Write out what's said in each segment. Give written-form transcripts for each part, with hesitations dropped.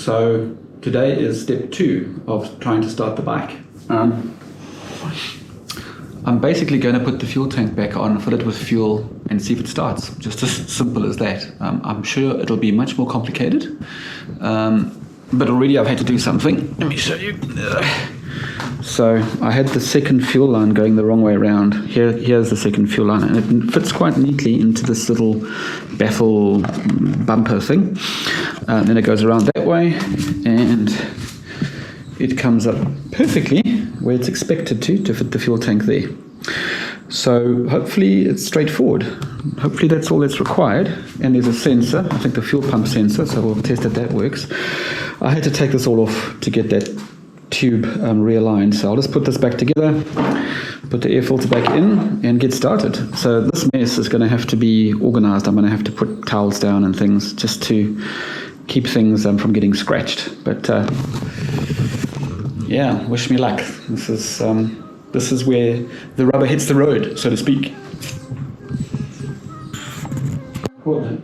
So today is step 2 of trying to start the bike. I'm basically going to put the fuel tank back on, fill it with fuel, and see if it starts. Just as simple as that. I'm sure it'll be much more complicated, but already I've had to do something. Let me show you. So I had the second fuel line going the wrong way around. Here's the second fuel line, and it fits quite neatly into this little baffle bumper thing. Then it goes around that way, and it comes up perfectly where it's expected to fit the fuel tank there. So hopefully it's straightforward. Hopefully that's all that's required. And there's a sensor, I think the fuel pump sensor, so we'll test that works. I had to take this all off to get that tube realigned. So I'll just put this back together, put the air filter back in, and get started. So this mess is going to have to be organized. I'm going to have to put towels down and things just to keep things from getting scratched. But yeah, wish me luck. This is where the rubber hits the road, so to speak. Cool.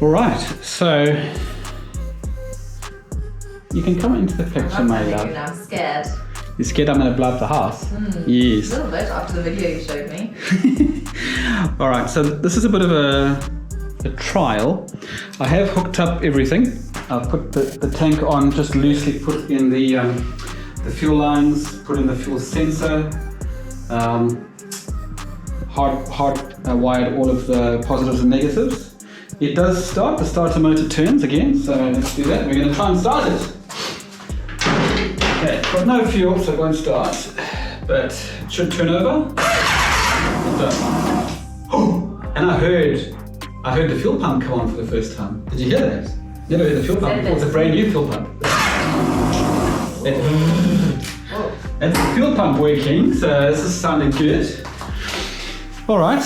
All right, so you can come into the picture, my love. I'm scared. You're scared I'm going to blow up the house? Yes. A little bit after the video you showed me. All right, so this is a bit of a trial. I have hooked up everything. I've put the tank on just loosely, put in the fuel lines, put in the fuel sensor, hard wired all of the positives and negatives. It does start, the starter motor turns again, so let's do that. We're going to try and start it. Okay, got no fuel, so it won't start, but it should turn over. And I heard the fuel pump come on for the first time. Did you hear that? Never heard the fuel pump before. It's a brand new fuel pump. That's the fuel pump working, so this is sounding good. All right,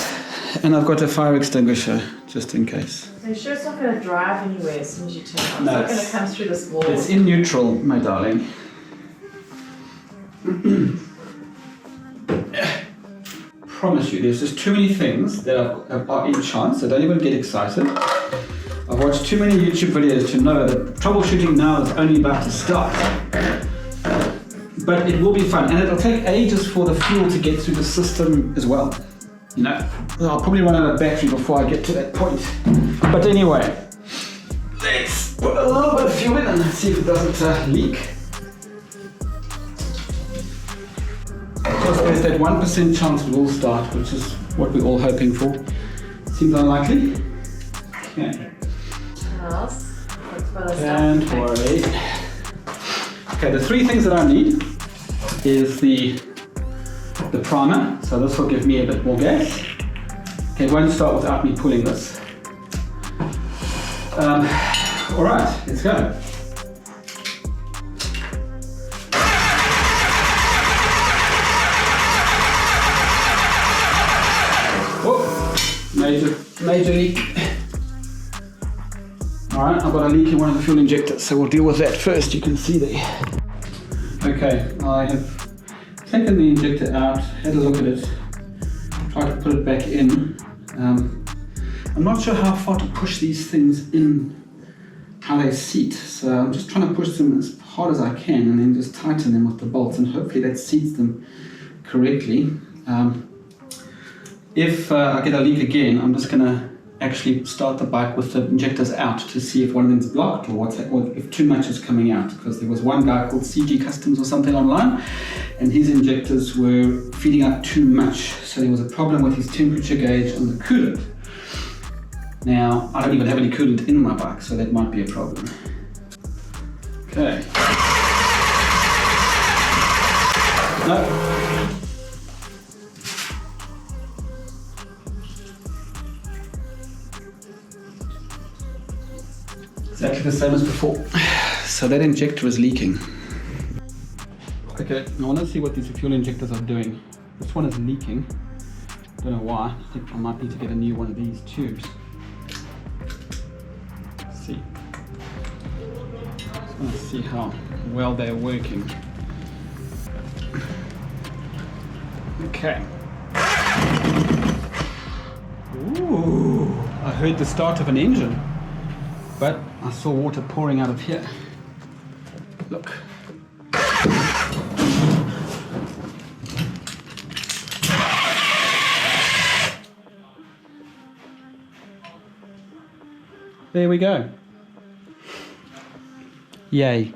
and I've got a fire extinguisher just in case. So you're sure it's not going to drive anywhere as soon as you turn it on? No, it's not going to come through this wall? It's in neutral, my darling. Promise you, there's just too many things that are in chance, so don't even get excited. I've watched too many YouTube videos to know that troubleshooting now is only about to start. But it will be fun, and it'll take ages for the fuel to get through the system as well. You know, I'll probably run out of battery before I get to that point. But anyway, let's put a little bit of fuel in and see if it doesn't leak. Because there's that 1% chance it will start, which is what we're all hoping for. Seems unlikely. Okay. And worry. Okay, the 3 things that I need is the primer, so this will give me a bit more gas. Okay, it won't start without me pulling this. All right, let's go. Oh, major leak. All right, I've got a leak in one of the fuel injectors, so we'll deal with that first. You can see there. Okay, I have taken the injector out, had a look at it, tried to put it back in. I'm not sure how far to push these things in, how they seat, so I'm just trying to push them as hard as I can and then just tighten them with the bolts, and hopefully that seats them correctly. If I get a leak again, I'm just going to actually start the bike with the injectors out to see if one of them's blocked or if too much is coming out, because there was one guy called CG Customs or something online, and his injectors were feeding up too much, so there was a problem with his temperature gauge on the coolant. Now I don't even have any coolant in my bike, so that might be a problem. Okay. No. Exactly the same as before. So that injector is leaking. Okay, I want to see what these fuel injectors are doing. This one is leaking. Don't know why. I think I might need to get a new one of these tubes. Let's see. Just want to see how well they're working. Okay. Ooh, I heard the start of an engine. But I saw water pouring out of here. Look. There we go. Yay.